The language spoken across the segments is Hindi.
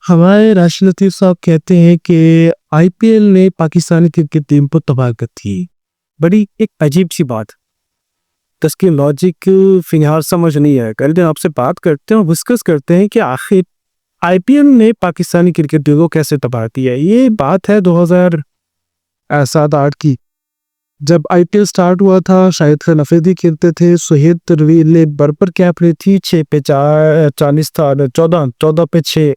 हमारे राष्ट्रीय लतीफ़ साहब कहते हैं कि आईपीएल ने पाकिस्तानी क्रिकेट टीम को तबाह कर दी। बड़ी एक अजीब-सी बात, तो इसकी लॉजिक फिलहाल समझ नहीं आया। कल आपसे बात करते हैं और डिस्कस करते हैं कि आखिर आईपीएल ने पाकिस्तानी क्रिकेट टीम को कैसे तबाह किया। ये बात है 2007-8 की, जब आईपीएल स्टार्ट हुआ था। शाहिद खान अफरीदी खेलते थे, सोहेब तनवीर ने बरपर कैप ली थी, 6 पे 40 था, 14 पे 6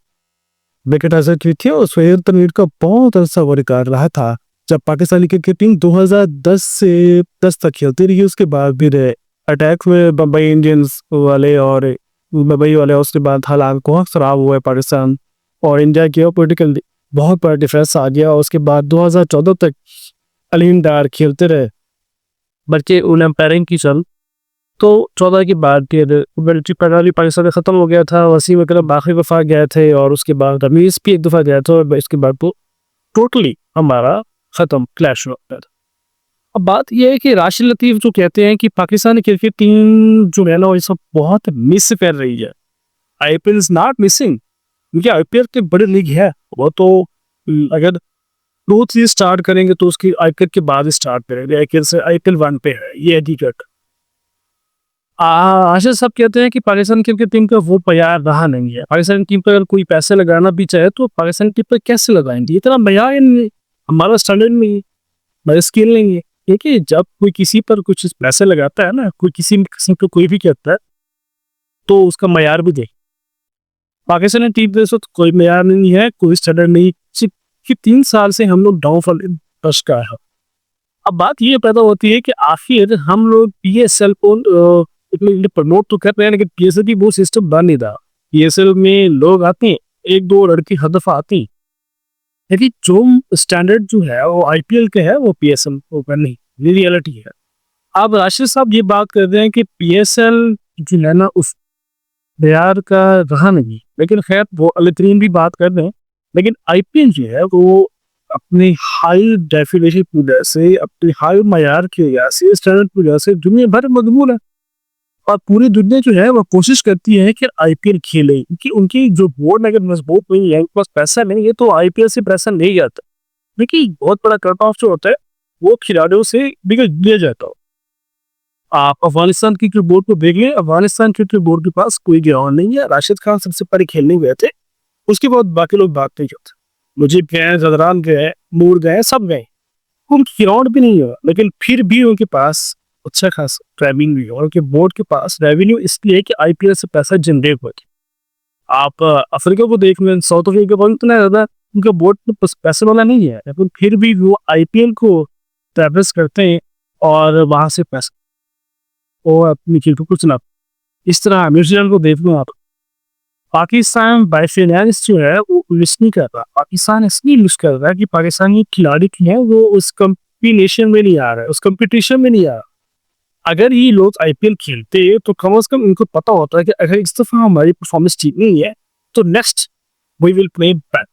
विकेट हासिल की थी और सोहेब तनवीर का बहुत अच्छा वो रिकॉर्ड रहा था। जब पाकिस्तानी क्रिकेट टीम 2010 से 10 तक खेलती रही, उसके बाद फिर अटैक में मुंबई इंडियंस वाले और मुंबई वाले, उसके बाद हालात बहुत खराब हुए पाकिस्तान और इंडिया की पॉलिटिकल बहुत बड़ा डिफरेंस आ गया। उसके बाद 2014 तक अलीम डार खेलते रहे, बल्कि उन एम्पायरिंग की चल तो 14 के बाद फिर मिलिट्री पैनल पाकिस्तान में ख़त्म हो गया था। वसीम अकरम आखिरी दफ़ा गए थे और उसके बाद रमीज़ भी एक दफ़ा गया था और इसके बाद तो टोटली हमारा ख़त्म क्लैश हो गया था। अब बात यह है कि राशिद लतीफ़ जो कहते हैं कि पाकिस्तानी क्रिकेट टीम जो है ना वो सब बहुत मिस कर रही है। आईपीएल इज नॉट मिसिंग, क्योंकि आईपीएल की बड़ी लीग है। वो तो अगर 2-3 स्टार्ट करेंगे तो उसकी आईपीएल के बाद स्टार्ट करेंगे। आईपीएल से आईपीएल 1 पे है, ये हकीकत। आशा सब कहते हैं कि पाकिस्तान क्रिकेट टीम का वो प्यार रहा नहीं है। पाकिस्तान टीम पर अगर कोई पैसे लगाना भी चाहे तो पाकिस्तान टीम पर कैसे लगाएंगे, इतना प्यार नहीं है, हमारा स्टैंडर्ड नहीं है, हमारा स्किल नहीं है। देखिए, जब कोई किसी पर कुछ पैसे लगाता है ना, कोई किसी किस्म को कोई भी कहता है तो उसका मयार भी दे। पाकिस्तान टीम पे तो कोई मयार नहीं है, कोई स्टैंडर्ड नहीं कि 3 साल से हम लोग डाउनफॉल का है। अब बात ये पैदा होती है कि आखिर हम लोग पीएसएल को प्रमोट तो कर रहे हैं, लेकिन पीएसएल की वो सिस्टम बन नहीं रहा। पीएसएल में लोग आते हैं, 1-2 लड़की हर दफा आती हैं, लेकिन जो स्टैंडर्ड जो है वो आईपीएल के है, वो पीएसएल ऊपर नहीं, ये रियलिटी है। अब राशिद साहब ये बात कर रहे हैं कि पीएसएल जो है ना उस प्यार का रहा नहीं, लेकिन खैर वो अलतरीन भी बात कर रहे हैं। लेकिन आईपीएल जो है वो अपने हाई डेफिनेशन की वजह से, अपने हाई मयार की वजह से, स्टैंडर्ड की वजह से दुनिया भर में मकबूल है और पूरी दुनिया जो है वो कोशिश करती है कि आईपीएल खेले, क्योंकि उनकी जो बोर्ड अगर मजबूत नहीं है, उनके पास पैसा नहीं है, तो आईपीएल से पैसा नहीं जाता। क्योंकि बहुत बड़ा कट ऑफ जो होता है वो खिलाड़ियों से बिगड़ दिया जाता हो। आप अफगानिस्तान की क्रिकेट बोर्ड को देख लें, अफगानिस्तान क्रिकेट बोर्ड के पास कोई ग्राउंड नहीं है। राशिद खान सबसे पहले खेलने गए थे, उसके बाद बाकी लोग बात नहीं करते। मुजीब गए, जदरान गए, मूर गए, सब गए, उनकी ग्राउंड भी नहीं है, लेकिन फिर भी उनके पास अच्छा खासा रेवेन्यू है। और उनके बोर्ड के पास रेवेन्यू इसलिए कि आईपीएल से पैसा जनरेट होता है। आप अफ्रीका को देख लें, साउथ अफ्रीका को इतना ज्यादा उनका बोर्ड में पैसे वाला नहीं है, लेकिन फिर भी वो आईपीएल को ट्रैवल्स करते हैं और वहां से पैसा और अपनी खेल को कुछ ना। इस तरह न्यूजीलैंड को देख लो आप, पाकिस्तान बाय फाइनेंस जो है वो मिस नहीं कर रहा। पाकिस्तान इसलिए मिस कर रहा है कि पाकिस्तानी खिलाड़ी जो है वो उस कॉम्बिनेशन में नहीं आ रहा है, उस कंपटीशन में नहीं आ रहा। अगर ये लोग आईपीएल खेलते तो कम से कम इनको पता होता है कि अगर इस दफा हमारी परफॉर्मेंस ठीक नहीं है तो next we will play back.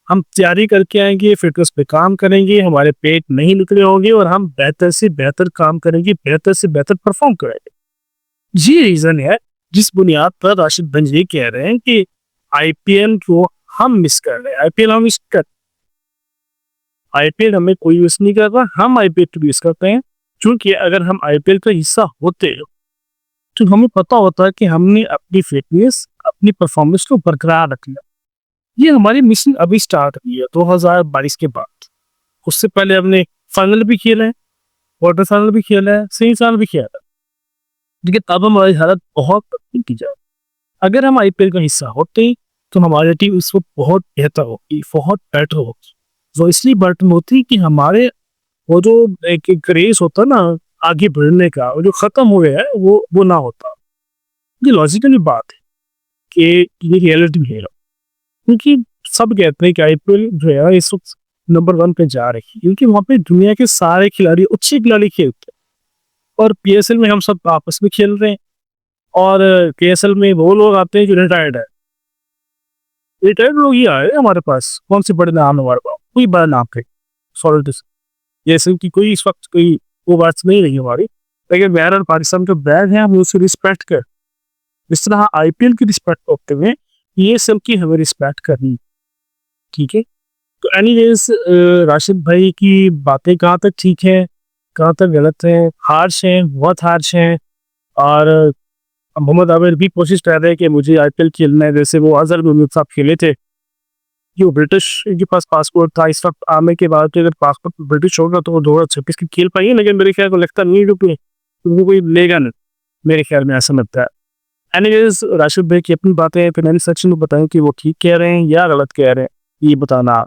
हम तैयारी करके आएंगे, फिटनेस पे काम करेंगे, हमारे पेट नहीं निकले होंगे और हम बेहतर से बेहतर काम करेंगे, बेहतर से बेहतर परफॉर्म करेंगे। ये रीजन है जिस बुनियाद पर राशिद गंज कह रहे हैं कि आईपीएल को हम मिस कर रहे हैं। आईपीएल हम मिस कर, आईपीएल हमें कोई मिस नहीं कर रहा, हम आईपीएल को मिस करते हैं। क्योंकि अगर हम आईपीएल का हिस्सा होते तो हमें पता होता है कि हमने अपनी फिटनेस, अपनी परफॉर्मेंस को बरकरार रख लिया। ये हमारी मिशन अभी स्टार्ट हुई है 2022 के बाद। उससे पहले हमने फाइनल भी खेला है, क्वार्टर फाइनल भी खेला है, सेमीफाइनल भी खेला है, लेकिन अब हमारी हालत बहुत बदली की जाए। अगर हम आईपीएल का हिस्सा होते तो हमारी टीम इस वक्त बहुत बेहतर होगी, बहुत बेटर होगी। वो इसलिए बेटर होती कि हमारे वो जो एक क्रेज होता ना आगे बढ़ने का, वो जो खत्म हो गया है वो ना होता। ये लॉजिकली बात है कि ये रियलिटी है, क्योंकि सब कहते हैं कि आईपीएल जो है इस वक्त नंबर 1 पे जा रही है, क्योंकि वहां पे दुनिया के सारे खिलाड़ी, अच्छे खिलाड़ी खेलते हैं। और पीएसएल में हम सब आपस में खेल रहे हैं और पीएसएल में वो लोग आते हैं जो रिटायर्ड है। रिटायर्ड लोग ही आए हमारे पास, कौन से बड़े नाम है हमारे पास, कोई बड़ा नाम थे सॉरी जैसे कि कोई इस वक्त कोई वो बात नहीं रही हमारी। लेकिन बिहार और पाकिस्तान का बैग है, हम उसे रिस्पेक्ट कर, इस तरह आईपीएल की रिस्पेक्ट करते हुए ये सबकी हमें रिस्पेक्ट करनी, ठीक है। तो एनीवेज राशिद भाई की बातें कहाँ तक ठीक है, कहाँ तक गलत है, हार्श हैं, बहुत हार्श हैं। और मोहम्मद आमिर भी कोशिश कर रहे हैं कि मुझे आईपीएल खेलना है, जैसे वो अजहर मोहम्मद साहब खेले थे कि वो ब्रिटिश, इनके पास पासपोर्ट था। इस वक्त आने के बाद अगर पासपोर्ट ब्रिटिश होगा तो वो 2026 की खेल पाएंगे, लेकिन मेरे ख्याल को लगता नहीं है क्योंकि उनको कोई लेगा नहीं, मेरे ख्याल में ऐसा लगता है। एनीवेज राशिद भाई की अपनी बातें हैं, फिर मैंने सचिन को बताया कि वो ठीक कह रहे हैं या गलत कह रहे हैं, ये बताना।